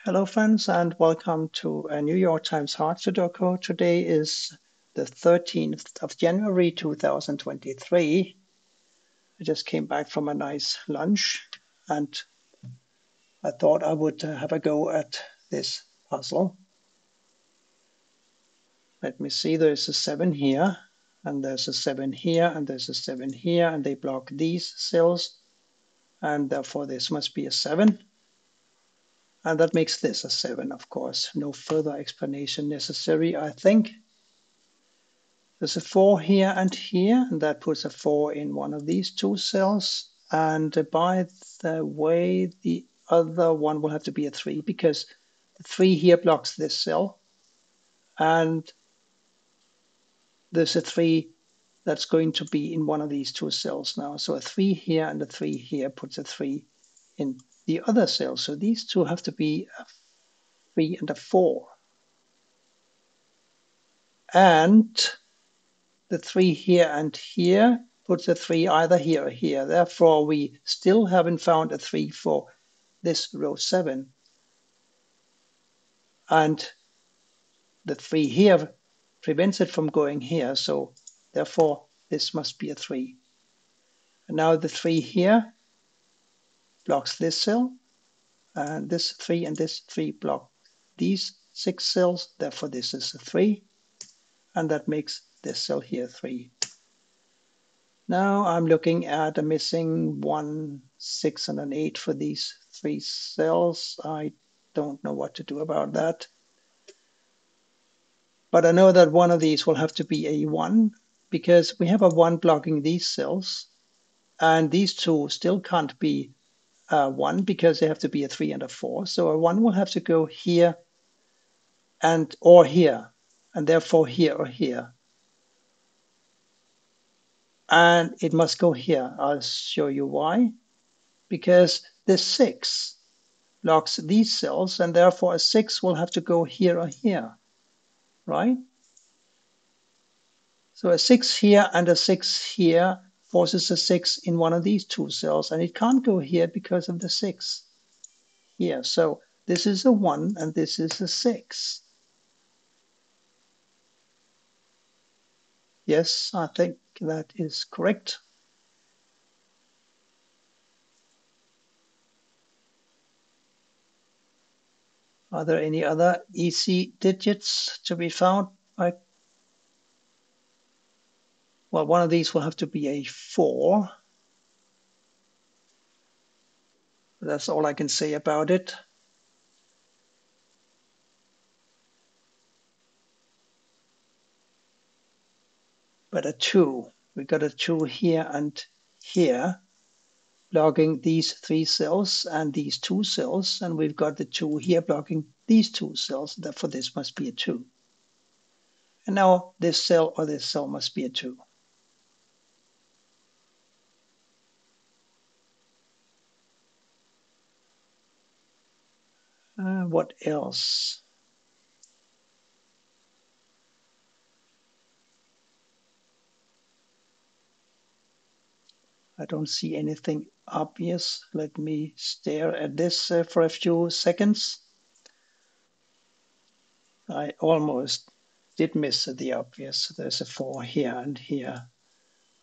Hello friends and welcome to a New York Times Hard Sudoku. Today is the 13th of January 2023. I just came back from a nice lunch and I thought I would have a go at this puzzle. Let me see, there's a 7 here and there's a 7 here and there's a 7 here and they block these cells and therefore this must be a 7. And that makes this a 7, of course. No further explanation necessary, I think. There's a 4 here, and that puts a 4 in one of these two cells. And by the way, the other one will have to be a 3 because the 3 here blocks this cell. And there's a 3 that's going to be in one of these two cells now. So a 3 here and a 3 here puts a 3 in the other cell. So these two have to be a 3 and a 4. And the 3 here and here puts a 3 either here or here. Therefore, we still haven't found a 3 for this row 7. And the 3 here prevents it from going here. So therefore, this must be a 3. And now the 3 here blocks this cell. And this 3 and this 3 block these 6 cells. Therefore, this is a 3. And that makes this cell here 3. Now I'm looking at a missing 1, 6, and an 8 for these 3 cells. I don't know what to do about that. But I know that one of these will have to be a 1 because we have a 1 blocking these cells. And these two still can't be 1 because they have to be a 3 and a 4. So a 1 will have to go here and or here, and therefore here or here. And it must go here. I'll show you why. Because this 6 blocks these cells, and therefore a 6 will have to go here or here, right? So a 6 here and a 6 here forces a 6 in one of these two cells, and it can't go here because of the 6 here. So this is a 1 and this is a 6. Yes, I think that is correct. Are there any other easy digits to be found? Well, one of these will have to be a 4. That's all I can say about it. But a 2, we got a 2 here and here, blocking these 3 cells and these 2 cells, and we've got the 2 here blocking these 2 cells, therefore this must be a 2. And now this cell or this cell must be a 2. What else? I don't see anything obvious. Let me stare at this for a few seconds. I almost did miss the obvious. There's a 4 here and here,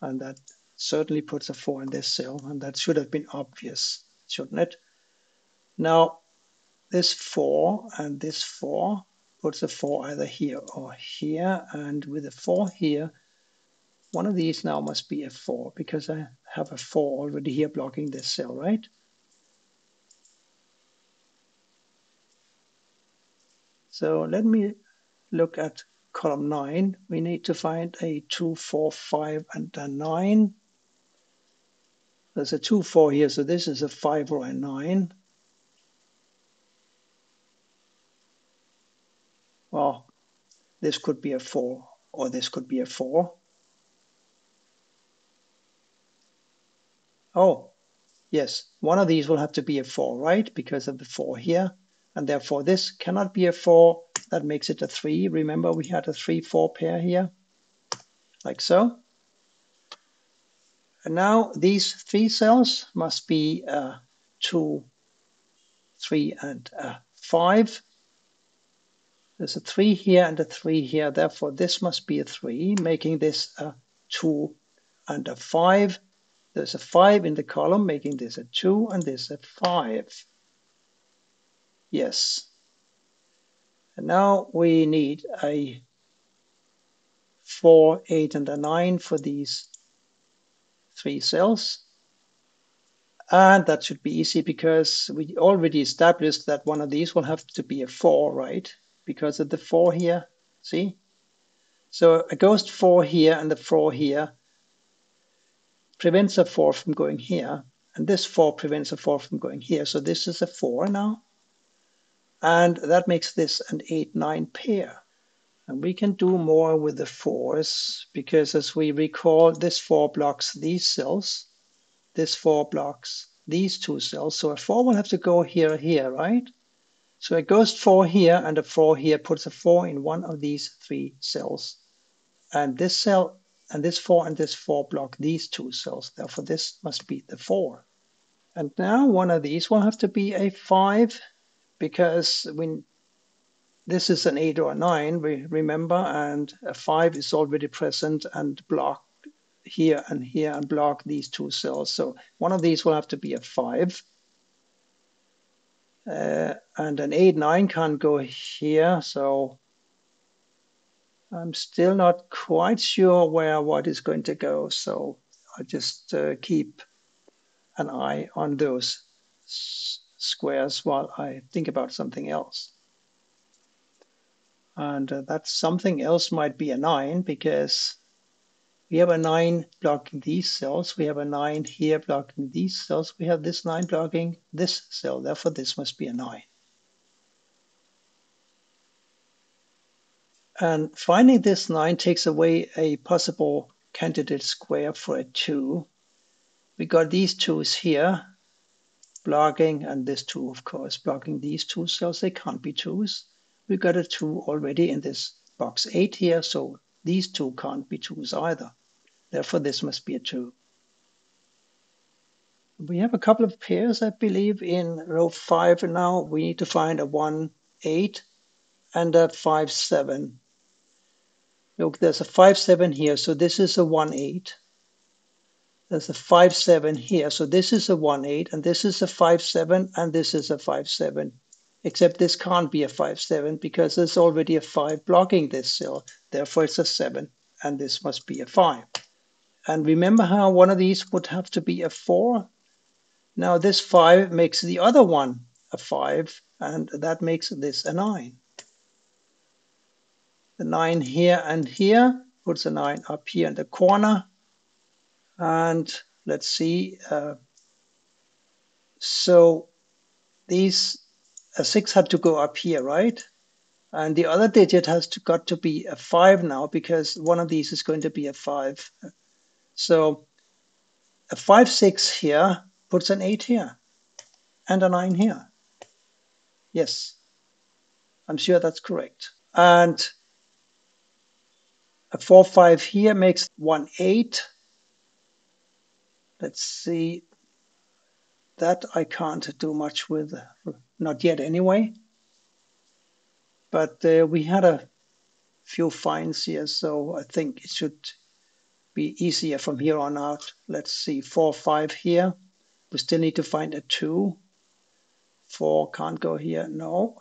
and that certainly puts a 4 in this cell, and that should have been obvious, shouldn't it? Now, this 4 and this 4 puts a 4 either here or here, and with a 4 here, one of these now must be a 4, because I have a 4 already here blocking this cell, right? So let me look at column 9. We need to find a 2, 4, 5, and a 9. There's a 2, 4 here, so this is a 5 or a 9. Well, this could be a 4, or this could be a 4. Oh, yes, one of these will have to be a 4, right? Because of the 4 here. And therefore, this cannot be a 4. That makes it a 3. Remember, we had a 3, 4 pair here, like so. And now these 3 cells must be 2, 3, and 5. There's a 3 here and a 3 here. Therefore, this must be a 3, making this a 2 and a 5. There's a 5 in the column, making this a 2 and this a 5. Yes. And now we need a 4, 8, and a 9 for these 3 cells. And that should be easy because we already established that one of these will have to be a 4, right? Because of the 4 here, see? So a ghost 4 here and the 4 here prevents a 4 from going here. And this 4 prevents a 4 from going here. So this is a 4 now. And that makes this an 8-9 pair. And we can do more with the 4s because as we recall, this 4 blocks these cells. This 4 blocks these 2 cells. So a 4 will have to go here, right? So a ghost 4 here and a 4 here puts a 4 in one of these 3 cells. And this cell and this 4 and this 4 block these 2 cells. Therefore, this must be the 4. And now one of these will have to be a 5 because this is an 8 or a 9, remember, and a 5 is already present and blocked here and block these 2 cells. So one of these will have to be a 5. And an 8, 9 can't go here. So I'm still not quite sure where what is going to go. So I'll just keep an eye on those squares while I think about something else. And that something else might be a 9 because we have a 9 blocking these cells. We have a 9 here blocking these cells. We have this 9 blocking this cell. Therefore, this must be a 9. And finding this 9 takes away a possible candidate square for a 2. We got these 2's here blocking, and this 2, of course, blocking these 2 cells. They can't be 2's. We got a 2 already in this box 8 here, so these 2 can't be 2's either. Therefore, this must be a 2. We have a couple of pairs, I believe, in row 5 now. We need to find a 1, 8 and a 5, 7. Look, there's a 5, 7 here, so this is a 1, 8. There's a 5, 7 here, so this is a 1, 8, and this is a 5, 7, and this is a 5, 7. Except this can't be a 5, 7 because there's already a 5 blocking this cell. Therefore, it's a 7, and this must be a 5. And remember how one of these would have to be a 4? Now this 5 makes the other one a 5, and that makes this a 9. The 9 here and here puts a 9 up here in the corner. And let's see. So these a 6 had to go up here, right? And the other digit has got to be a 5 now because one of these is going to be a 5. So a 5, 6 here puts an 8 here and a 9 here. Yes, I'm sure that's correct. And a 4, 5 here makes 1, 8. Let's see. That I can't do much with, not yet anyway. But we had a few finds here, so I think it should be easier from here on out. Let's see, 4, 5 here. We still need to find a 2. 4 can't go here, no.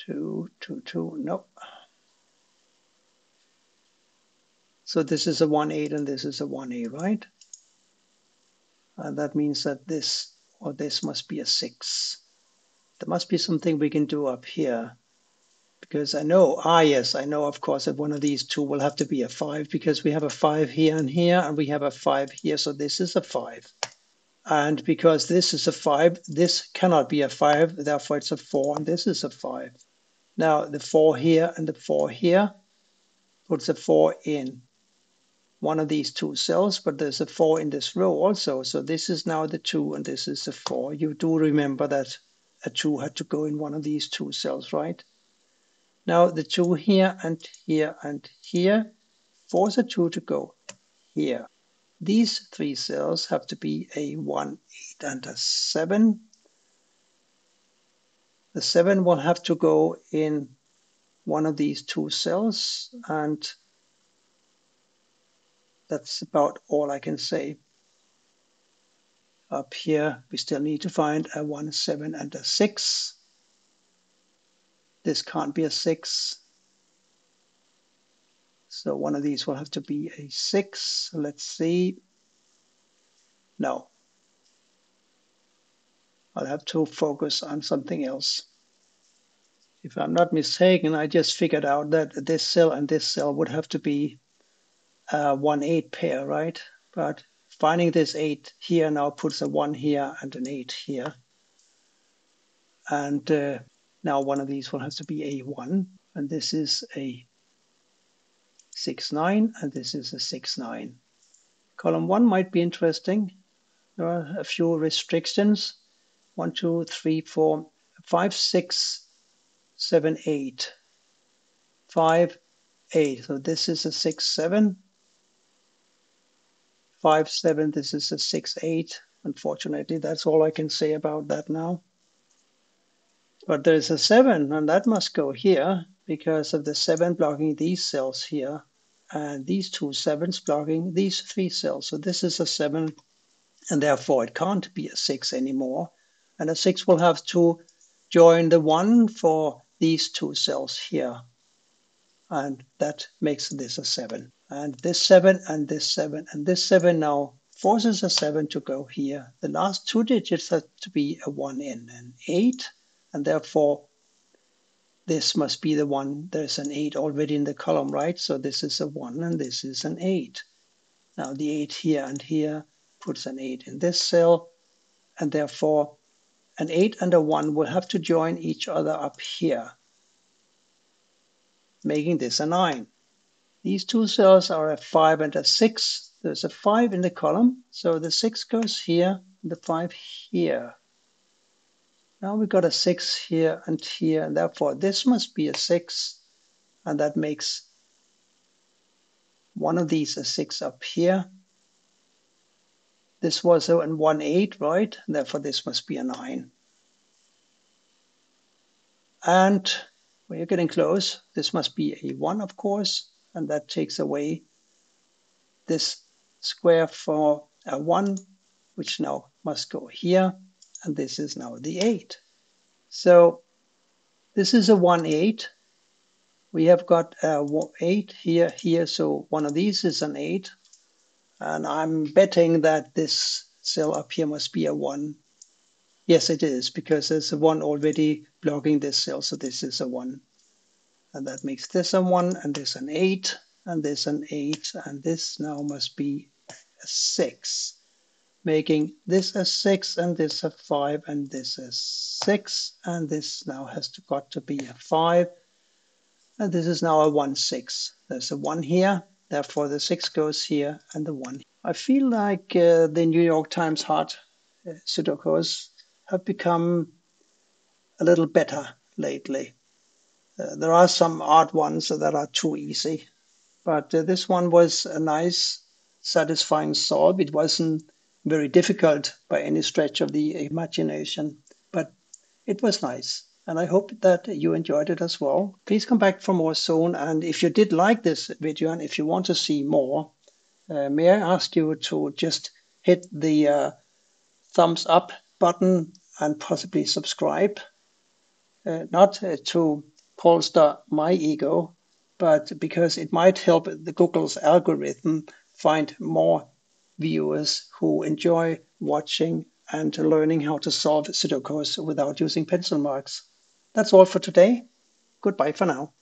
2, 2, 2, no. So this is a 1, 8 and this is a 1, 8, right? And that means that this or this must be a 6. There must be something we can do up here. Because I know, yes, I know, of course, that one of these 2 will have to be a 5 because we have a 5 here and here, and we have a 5 here, so this is a 5. And because this is a 5, this cannot be a 5, therefore it's a 4, and this is a 5. Now the 4 here and the 4 here puts a 4 in one of these 2 cells, but there's a 4 in this row also, so this is now the 2 and this is the 4. You do remember that a 2 had to go in one of these 2 cells, right? Now the 2 here and here and here force a 2 to go here. These 3 cells have to be a 1, 8 and a 7. The 7 will have to go in one of these two cells, and that's about all I can say. Up here, we still need to find a 1, 7, and a 6. This can't be a 6. So one of these will have to be a 6. Let's see. No. I'll have to focus on something else. If I'm not mistaken, I just figured out that this cell and this cell would have to be a 1-8 pair, right? But finding this 8 here now puts a 1 here and an 8 here. And now one of these will have to be a 1. And this is a 6-9, and this is a 6-9. Column 1 might be interesting. There are a few restrictions. 1, 2, 3, 4, 5, 6, 7, 8. 5, 8. So this is a 6, 7. 5, 7. This is a 6, 8. Unfortunately, that's all I can say about that now. But there's a 7, and that must go here because of the 7 blocking these cells here, and these two 7s blocking these 3 cells. So this is a 7, and therefore it can't be a 6 anymore. And a 6 will have to join the 1 for these 2 cells here. And that makes this a 7. And this 7 and this 7 and this 7 now forces a 7 to go here. The last 2 digits have to be a 1 and an 8. And therefore, this must be the 1. There's an 8 already in the column, right? So this is a 1 and this is an 8. Now the 8 here and here puts an 8 in this cell. And therefore, an 8 and a 1 will have to join each other up here, making this a 9. These two cells are a 5 and a 6. There's a 5 in the column, so the 6 goes here, and the 5 here. Now we've got a 6 here, and therefore this must be a 6, and that makes one of these a 6 up here. This was a 1, 8, right? And therefore this must be a 9. And when you're getting close, this must be a 1, of course, and that takes away this square for a 1, which now must go here, and this is now the 8. So this is a 1, 8. We have got a 8 here, so one of these is an 8. And I'm betting that this cell up here must be a 1. Yes, it is, because there's a 1 already blocking this cell, so this is a 1. And that makes this a 1, and this an 8, and this an 8, and this now must be a 6, making this a 6, and this a 5, and this a 6, and this now has got to be a 5, and this is now a 1, 6. There's a 1 here, therefore the 6 goes here, and the 1. I feel like the New York Times hard Sudokus have become a little better lately. There are some hard ones that are too easy, but this one was a nice, satisfying solve. It wasn't very difficult by any stretch of the imagination, but it was nice. And I hope that you enjoyed it as well. Please come back for more soon. And if you did like this video and if you want to see more, may I ask you to just hit the thumbs up button and possibly subscribe, not to polster my ego, but because it might help the Google's algorithm find more viewers who enjoy watching and learning how to solve Sudokus without using pencil marks. That's all for today. Goodbye for now.